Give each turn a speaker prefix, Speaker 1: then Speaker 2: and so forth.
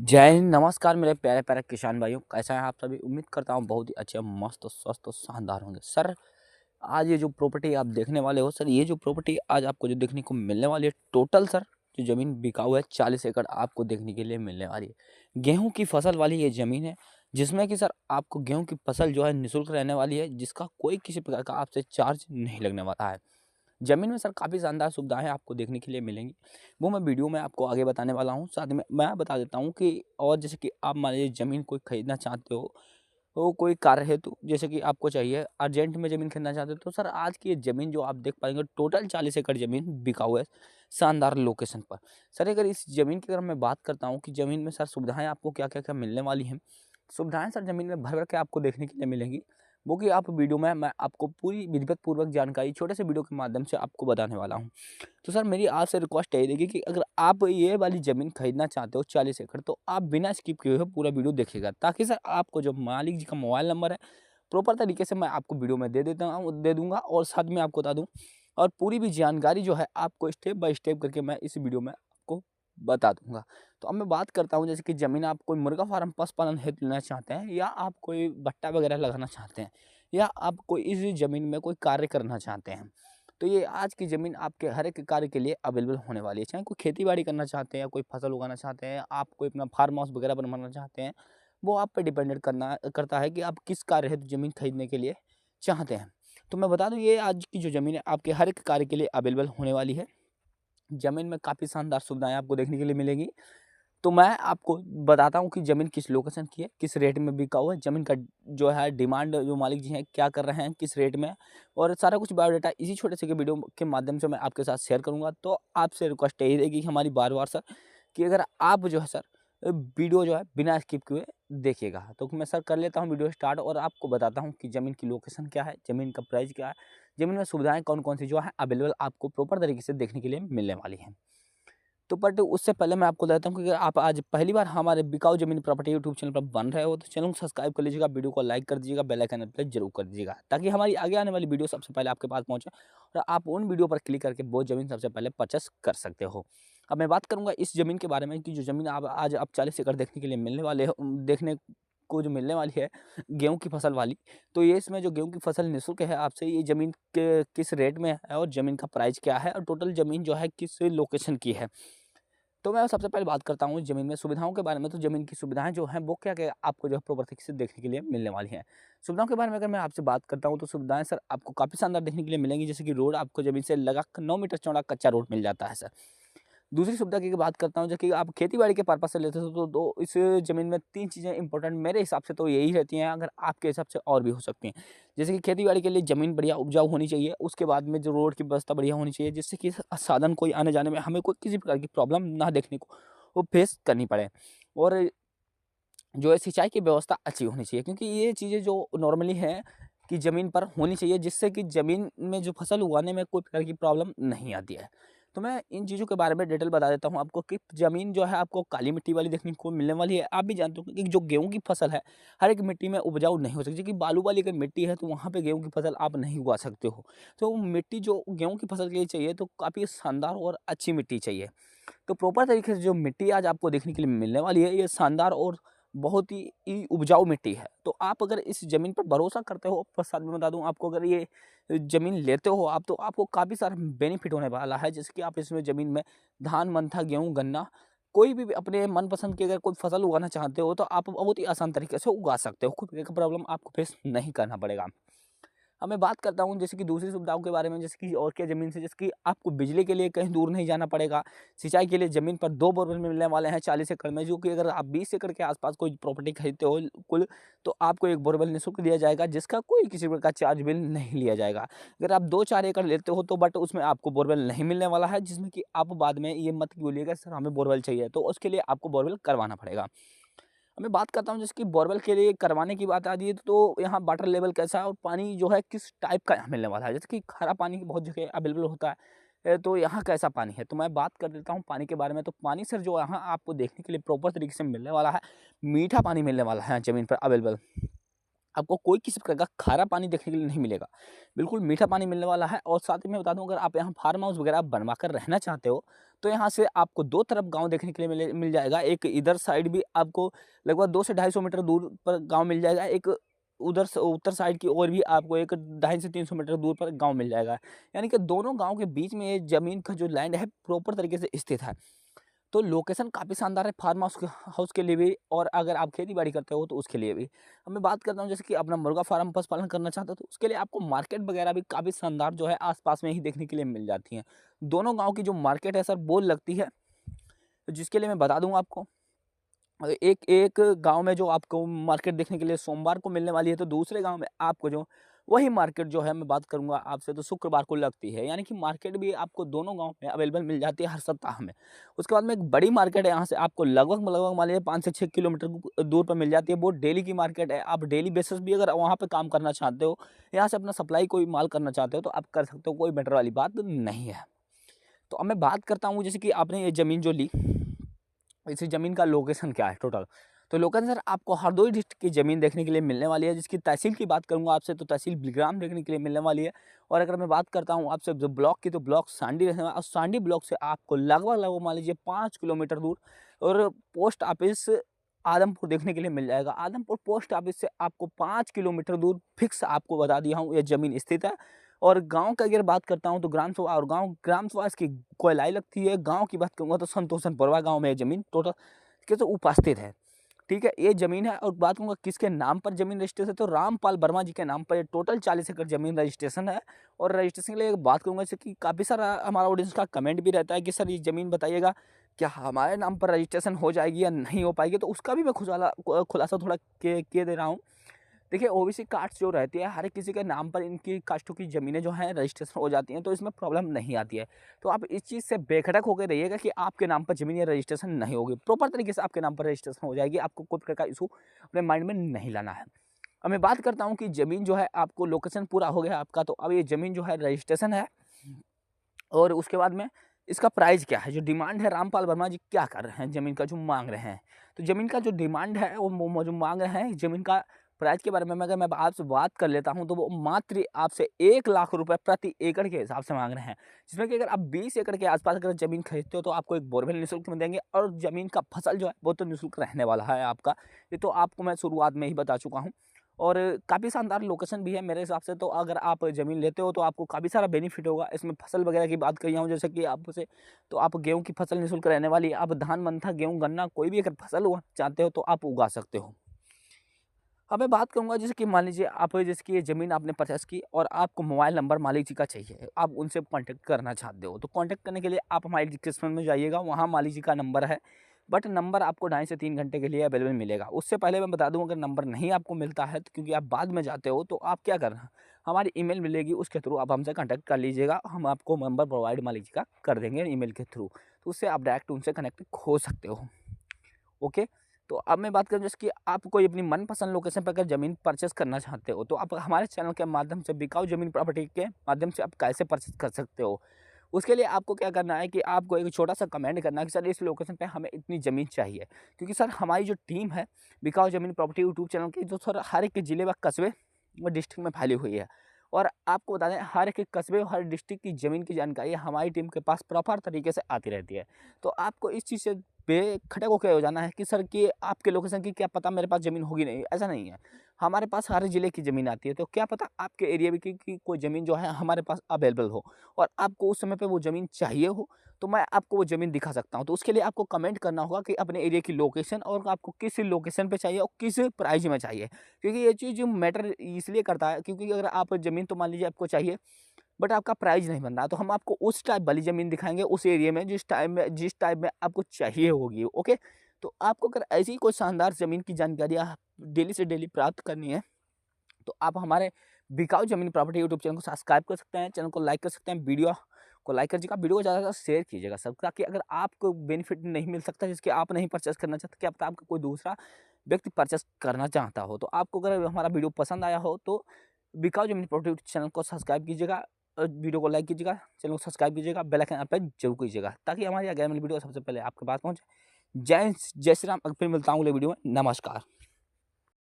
Speaker 1: जय हिंद, नमस्कार मेरे प्यारे प्यारे किसान भाइयों। कैसे हैं आप सभी? उम्मीद करता हूँ बहुत ही अच्छे, मस्त, स्वस्थ और शानदार होंगे। सर, आज ये जो प्रॉपर्टी आप देखने वाले हो सर, ये जो प्रॉपर्टी आज आपको जो देखने को मिलने वाली है, टोटल सर जो ज़मीन बिकाऊ है 40 एकड़ आपको देखने के लिए मिलने वाली है। गेहूँ की फसल वाली ये ज़मीन है, जिसमें कि सर आपको गेहूँ की फसल जो है निःशुल्क रहने वाली है, जिसका कोई किसी प्रकार का आपसे चार्ज नहीं लगने वाला है। ज़मीन में सर काफ़ी शानदार सुविधाएँ आपको देखने के लिए मिलेंगी, वो मैं वीडियो में आपको आगे बताने वाला हूँ। साथ में मैं बता देता हूँ कि और जैसे कि आप मान लीजिए ज़मीन कोई खरीदना चाहते हो, तो कोई कार्य हेतु जैसे कि आपको चाहिए, अर्जेंट में ज़मीन खरीदना चाहते हो, तो सर आज की ये ज़मीन जो आप देख पाएँगे टोटल 40 एकड़ ज़मीन बिकाऊ है, शानदार लोकेशन पर। सर अगर इस ज़मीन की अगर मैं बात करता हूँ कि ज़मीन में सर सुविधाएँ आपको क्या-क्या मिलने वाली हैं। सुविधाएँ सर ज़मीन में भर-भर के आपको देखने के लिए मिलेंगी, वो कि आप वीडियो में मैं आपको पूरी विधिवत पूर्वक जानकारी छोटे से वीडियो के माध्यम से आपको बताने वाला हूँ। तो सर मेरी आपसे रिक्वेस्ट यही रहेगी कि अगर आप ये वाली ज़मीन खरीदना चाहते हो 40 एकड़, तो आप बिना स्किप किए हुए पूरा वीडियो देखिएगा, ताकि सर आपको जो मालिक जी का मोबाइल नंबर है, प्रॉपर तरीके से मैं आपको वीडियो में दे दूँगा और साथ में आपको बता दूँ, और पूरी भी जानकारी जो है आपको स्टेप बाय स्टेप करके मैं इस वीडियो में आपको बता दूँगा। तो अब मैं बात करता हूँ, जैसे कि ज़मीन आप कोई मुर्गा फार्म पशुपालन हेतु लेना चाहते हैं, या आप कोई भट्टा वगैरह लगाना चाहते हैं, या आप कोई इस ज़मीन में कोई कार्य करना चाहते हैं, तो ये आज की ज़मीन आपके हर एक कार्य के लिए अवेलेबल होने वाली है। चाहे कोई खेती-बाड़ी करना चाहते हैं, या कोई फसल उगाना चाहते हैं, आप कोई अपना फार्म हाउस वगैरह बनवाना चाहते हैं, वो आप पे डिपेंडेंट करता है कि आप किस कार्य हेतु ज़मीन खरीदने के लिए चाहते हैं। तो मैं बता दूँ, ये आज की जो ज़मीन है आपके हर एक कार्य के लिए अवेलेबल होने वाली है। ज़मीन में काफ़ी शानदार सुविधाएँ आपको देखने के लिए मिलेगी। तो मैं आपको बताता हूँ कि ज़मीन किस लोकेशन की है, किस रेट में बिका हुआ है, ज़मीन का जो है डिमांड जो मालिक जी हैं क्या कर रहे हैं, किस रेट में, और सारा कुछ बायोडाटा इसी छोटे से के वीडियो के माध्यम से मैं आपके साथ शेयर करूँगा। तो आपसे रिक्वेस्ट यही रहेगी हमारी बार-बार सर, कि अगर आप जो है सर वीडियो जो है बिना स्किप किए देखिएगा। तो मैं सर कर लेता हूँ वीडियो स्टार्ट, और आपको बताता हूँ कि ज़मीन की लोकेशन क्या है, ज़मीन का प्राइस क्या है, ज़मीन में सुविधाएँ कौन-कौन सी जो है अवेलेबल आपको प्रॉपर तरीके से देखने के लिए मिलने वाली हैं। तो बट उससे पहले मैं आपको बताता हूँ कि अगर आप आज पहली बार हमारे बिकाऊ ज़मीन प्रॉपर्टी यूट्यूब चैनल पर बन रहे हो, तो चैनल को सब्सक्राइब कर लीजिएगा, वीडियो को लाइक कर दीजिएगा, बेल आइकन प्रेस जरूर कर दीजिएगा, ताकि हमारी आगे आने वाली वीडियो सबसे पहले आपके पास पहुँचे, और आप उन वीडियो पर क्लिक करके वो ज़मीन सबसे पहले परचेस कर सकते हो। अब मैं बात करूँगा इस ज़मीन के बारे में, कि जो ज़मीन आप 40 एकड़ देखने के लिए मिलने वाले हो, देखने को जो मिलने वाली है गेहूँ की फसल वाली, तो ये इसमें जो गेहूँ की फसल निःशुल्क है आपसे, ये ज़मीन के किस रेट में है, और ज़मीन का प्राइस क्या है, और टोटल ज़मीन जो है किस लोकेशन की है। तो मैं सबसे पहले बात करता हूँ ज़मीन में सुविधाओं के बारे में। तो ज़मीन की सुविधाएँ जो हैं वो क्या-क्या आपको जो है प्रॉपर तरीके से देखने के लिए मिलने वाली हैं। सुविधाओं के बारे में अगर मैं आपसे बात करता हूँ, तो सुविधाएँ सर आपको काफ़ी शानदार देखने के लिए मिलेंगी, जैसे कि रोड आपको ज़मीन से लगा 9 मीटर चौड़ा कच्चा रोड मिल जाता है सर। दूसरी सुविधा की बात करता हूँ, जो कि आप खेती-बाड़ी के पर्पज़ से लेते हो, तो इस ज़मीन में 3 चीज़ें इम्पोर्टेंट मेरे हिसाब से तो यही रहती हैं, अगर आपके हिसाब से और भी हो सकती हैं। जैसे कि खेती-बाड़ी के लिए ज़मीन बढ़िया उपजाऊ होनी चाहिए, उसके बाद में जो रोड की व्यवस्था बढ़िया होनी चाहिए, जिससे कि साधन कोई आने-जाने में हमें कोई किसी प्रकार की प्रॉब्लम ना देखने को वो फेस करनी पड़े। और जो है सिंचाई की व्यवस्था अच्छी होनी चाहिए, क्योंकि ये चीज़ें जो नॉर्मली हैं कि ज़मीन पर होनी चाहिए, जिससे कि ज़मीन में जो फसल उगाने में कोई प्रकार की प्रॉब्लम नहीं आती है। तो मैं इन चीज़ों के बारे में डिटेल बता देता हूँ आपको, कि ज़मीन जो है आपको काली मिट्टी वाली देखने को मिलने वाली है। आप भी जानते हो कि जो गेहूँ की फसल है, हर एक मिट्टी में उपजाऊ नहीं हो सकती, क्योंकि बालू वाली अगर मिट्टी है, तो वहाँ पे गेहूँ की फसल आप नहीं उगा सकते हो। तो मिट्टी जो गेहूँ की फसल के लिए चाहिए, तो काफ़ी शानदार और अच्छी मिट्टी चाहिए। तो प्रॉपर तरीके से जो मिट्टी आज आपको देखने के लिए मिलने वाली है, ये शानदार और बहुत ही उपजाऊ मिट्टी है। तो आप अगर इस ज़मीन पर भरोसा करते हो, और साथ में बता दूँ आपको, अगर ये ज़मीन लेते हो आप, तो आपको काफ़ी सारा बेनिफिट होने वाला है। जैसे कि आप इसमें ज़मीन में धान, मंथा, गेहूँ, गन्ना, कोई भी अपने मनपसंद की अगर कोई फसल उगाना चाहते हो, तो आप बहुत ही आसान तरीके से उगा सकते हो। कोई प्रॉब्लम आपको फेस नहीं करना पड़ेगा। अब मैं बात करता हूँ जैसे कि दूसरी सुविधाओं के बारे में, जैसे कि और क्या ज़मीन से, जैसे कि आपको बिजली के लिए कहीं दूर नहीं जाना पड़ेगा। सिंचाई के लिए ज़मीन पर 2 बोरवेल मिलने वाले हैं 40 एकड़ में, जो कि अगर आप 20 एकड़ के आसपास कोई प्रॉपर्टी खरीदते हो कुल, तो आपको 1 बोरवेल निःशुल्क दिया जाएगा, जिसका कोई किसी प्रकार का चार्ज बिल नहीं लिया जाएगा। अगर आप 2-4 एकड़ लेते हो, तो बट उसमें आपको बोरवेल नहीं मिलने वाला है, जिसमें कि आप बाद में ये मत बोलिएगा सर हमें बोरवेल चाहिए, तो उसके लिए आपको बोरवेल करवाना पड़ेगा। अब मैं बात करता हूँ, जैसे कि बोरवेल के लिए करवाने की बात आती है, तो यहाँ वाटर लेवल कैसा है, और पानी जो है किस टाइप का यहाँ मिलने वाला है। जैसे कि खारा पानी बहुत जगह अवेलेबल होता है, तो यहाँ कैसा पानी है, तो मैं बात कर देता हूँ पानी के बारे में। तो पानी सर जो यहाँ आपको देखने के लिए प्रॉपर तरीके से मिलने वाला है, मीठा पानी मिलने वाला है ज़मीन पर अवेलेबल। आपको कोई किसी प्रकार का खारा पानी देखने के लिए नहीं मिलेगा, बिल्कुल मीठा पानी मिलने वाला है। और साथ ही मैं बता दूँ, अगर आप यहाँ फार्म हाउस वगैरह बनवा कर रहना चाहते हो, तो यहाँ से आपको 2 तरफ गाँव देखने के लिए मिल जाएगा। एक इधर साइड भी आपको लगभग 2 से 250 मीटर दूर पर गाँव मिल जाएगा। एक उधर से उत्तर साइड की ओर भी आपको एक 250 से 300 मीटर दूर पर गाँव मिल जाएगा। यानी कि दोनों गाँव के बीच में ये ज़मीन का जो लैंड है प्रॉपर तरीके से स्थित है। तो लोकेशन काफ़ी शानदार है फार्म हाउस के लिए भी, और अगर आप खेती-बाड़ी करते हो तो उसके लिए भी। अब मैं बात करता हूँ, जैसे कि अपना मुर्गा फार्म पशुपालन करना चाहते हो, तो उसके लिए आपको मार्केट वगैरह भी काफ़ी शानदार जो है आस-पास में ही देखने के लिए मिल जाती हैं। दोनों गाँव की जो मार्केट है सर वो लगती है, जिसके लिए मैं बता दूँ आपको, एक एक गाँव में जो आपको मार्केट देखने के लिए सोमवार को मिलने वाली है, तो दूसरे गाँव में आपको जो वही मार्केट जो है मैं बात करूँगा आपसे, तो शुक्रवार को लगती है। यानी कि मार्केट भी आपको दोनों गाँव में अवेलेबल मिल जाती है हर सप्ताह में। उसके बाद में एक बड़ी मार्केट है, यहाँ से आपको लगभग मान लीजिए 5 से 6 किलोमीटर दूर पर मिल जाती है। वो डेली की मार्केट है। आप डेली बेसिस भी अगर वहाँ पे काम करना चाहते हो, यहाँ से अपना सप्लाई कोई माल करना चाहते हो, तो आप कर सकते हो, कोई मैटर वाली बात नहीं है। तो अब मैं बात करता हूँ, जैसे कि आपने ये ज़मीन जो ली, इस ज़मीन का लोकेशन क्या है टोटल? तो लोकेशन सर आपको हरदोई डिस्ट्रिक्ट की ज़मीन देखने के लिए मिलने वाली है, जिसकी तहसील की बात करूँगा आपसे, तो तहसील बिलग्राम देखने के लिए मिलने वाली है। और अगर मैं बात करता हूँ आपसे जो ब्लॉक की, तो ब्लॉक सांडी रहने वाला, और सांडी ब्लॉक से आपको लगभग मान लीजिए 5 किलोमीटर दूर और पोस्ट ऑफिस आदमपुर देखने के लिए मिल जाएगा। आदमपुर पोस्ट ऑफिस से आपको 5 किलोमीटर दूर फिक्स आपको बता दिया हूँ ये ज़मीन स्थित है। और गाँव की अगर बात करता हूँ, तो ग्राम सभा इसकी कोयलाई लगती है। गाँव की बात करूँगा तो संतोषन परवा गाँव में ये ज़मीन टोटल के तो उपस्थित है। ठीक है, ये ज़मीन है। और बात करूँगा किसके नाम पर ज़मीन रजिस्ट्रेशन है, तो रामपाल वर्मा जी के नाम पर ये टोटल 40 एकड़ ज़मीन रजिस्ट्रेशन है। और रजिस्ट्रेशन के लिए एक बात करूँगा, जैसे कि काफ़ी सारा हमारा ऑडियंस का कमेंट भी रहता है कि सर ये ज़मीन बताइएगा, क्या हमारे नाम पर रजिस्ट्रेशन हो जाएगी या नहीं हो पाएगी? तो उसका भी मैं खुलासा थोड़ा किए दे रहा हूँ। देखिए, ओबीसी कार्ड्स जो रहती है, हर किसी के नाम पर इनकी कास्टों की ज़मीनें जो हैं रजिस्ट्रेशन हो जाती हैं, तो इसमें प्रॉब्लम नहीं आती है। तो आप इस चीज़ से बेखटक होकर रहिएगा कि आपके नाम पर ज़मीन या रजिस्ट्रेशन नहीं होगी। प्रॉपर तरीके से आपके नाम पर रजिस्ट्रेशन हो जाएगी। आपको कोई प्रकार का इशू अपने माइंड में नहीं लाना है। अब मैं बात करता हूँ कि ज़मीन जो है, आपको लोकेशन पूरा हो गया आपका, तो अब ये ज़मीन जो है रजिस्ट्रेशन है। और उसके बाद में इसका प्राइस क्या है, जो डिमांड है, रामपाल वर्मा जी क्या कर रहे हैं, ज़मीन का जो माँग रहे हैं। तो ज़मीन का जो डिमांड है, वो जो माँग रहे हैं, ज़मीन का प्राइस के बारे में अगर मैं आपसे बात कर लेता हूँ, तो वो मात्र आपसे 1 लाख रुपए प्रति एकड़ के हिसाब से माँग रहे हैं। जिसमें कि अगर आप 20 एकड़ के आस-पास अगर ज़मीन खरीदते हो, तो आपको एक बोरवेल निःशुल्क में देंगे, और ज़मीन का फसल जो है, वो तो निःशुल्क रहने वाला है आपका। ये तो आपको मैं शुरुआत में ही बता चुका हूँ। और काफ़ी शानदार लोकेशन भी है मेरे हिसाब से। तो अगर आप ज़मीन लेते हो, तो आपको काफ़ी सारा बेनिफिट होगा। इसमें फसल वगैरह की बात करी हूँ, जैसे कि आपसे, तो आप गेहूँ की फसल निःशुल्क रहने वाली है। आप धान, मंथा, गेहूँ, गन्ना कोई भी अगर फसल उगाना चाहते हो, तो आप उगा सकते हो। अब मैं बात करूँगा, जैसे कि मान लीजिए आप, जैसे कि ये ज़मीन आपने परचेस की और आपको मोबाइल नंबर मालिक जी का चाहिए, आप उनसे कॉन्टैक्ट करना चाहते हो, तो कॉन्टैक्ट करने के लिए आप हमारे डिस्क्रिप्शन में जाइएगा, वहाँ मालिक जी का नंबर है। बट नंबर आपको 2.5 से 3 घंटे के लिए अवेलेबल मिलेगा। उससे पहले मैं बता दूँ, अगर नंबर नहीं आपको मिलता है, तो क्योंकि आप बाद में जाते हो, तो आप क्या करना, हमारी ईमेल मिलेगी, उसके थ्रू आप हमसे कॉन्टैक्ट कर लीजिएगा। हम आपको नंबर प्रोवाइड मालिक जी का कर देंगे ईमेल के थ्रू। तो उससे आप डायरेक्ट उनसे कनेक्ट हो सकते हो। ओके। तो अब मैं बात करूँ, जैसे कि आप कोई अपनी मनपसंद लोकेशन पर अगर ज़मीन परचेस करना चाहते हो, तो आप हमारे चैनल के माध्यम से बिकाऊ ज़मीन प्रॉपर्टी के माध्यम से आप कैसे परचेस कर सकते हो। उसके लिए आपको क्या करना है कि आपको एक छोटा-सा कमेंट करना है कि सर इस लोकेशन पे हमें इतनी ज़मीन चाहिए। क्योंकि सर हमारी जो टीम है बिकाऊ ज़मीन प्रॉपर्टी यूट्यूब चैनल की, जो सर हर एक ज़िले व कस्बे व डिस्ट्रिक्ट में फैली हुई है। और आपको बता दें, हर एक कस्बे और हर डिस्ट्रिक्ट की ज़मीन की जानकारी हमारी टीम के पास प्रॉपर तरीके से आती रहती है। तो आपको इस चीज़ से बेखटक होके हो जाना है कि सर कि आपके लोकेशन की क्या पता मेरे पास ज़मीन होगी नहीं, ऐसा नहीं है। हमारे पास हर ज़िले की ज़मीन आती है, तो क्या पता आपके एरिया में की कोई ज़मीन जो है हमारे पास अवेलेबल हो, और आपको उस समय पे वो ज़मीन चाहिए हो, तो मैं आपको वो ज़मीन दिखा सकता हूँ। तो उसके लिए आपको कमेंट करना होगा कि अपने एरिया की लोकेशन, और आपको किस लोकेशन पे चाहिए और किस प्राइस में चाहिए। क्योंकि ये चीज़ मैटर इसलिए करता है, क्योंकि अगर आप ज़मीन, तो मान लीजिए आपको चाहिए, बट आपका प्राइस नहीं बन रहा, तो हम आपको उस टाइप वाली ज़मीन दिखाएँगे उस एरिया में, जिस टाइप में आपको चाहिए होगी, ओके? तो आपको अगर ऐसी ही कोई शानदार ज़मीन की जानकारियाँ डेली से डेली प्राप्त करनी है, तो आप हमारे बिकाऊ ज़मीन प्रॉपर्टी यूट्यूब चैनल को सब्सक्राइब कर सकते हैं, चैनल को लाइक कर सकते हैं, वीडियो को लाइक कीजिएगा, वीडियो को ज़्यादा से ज़्यादा शेयर कीजिएगा सब, ताकि अगर आपको बेनिफिट नहीं मिल सकता, जिसके आप नहीं परचेस करना चाहते, क्या पता आपका कोई दूसरा व्यक्ति परचेस करना चाहता हो। तो आपको अगर हमारा वीडियो पसंद आया हो, तो बिकाऊ ज़मीन प्रॉपर्टी चैनल को सब्सक्राइब कीजिएगा, वीडियो को लाइक कीजिएगा, चैनल को सब्सक्राइब कीजिएगा, बेल आइकन पे जरूर कीजिएगा, ताकि हमारी आगे वाली वीडियो सबसे पहले आपके पास पहुँचे। जय श्री राम। फिर मिलता हूँ अगले वीडियो में। नमस्कार।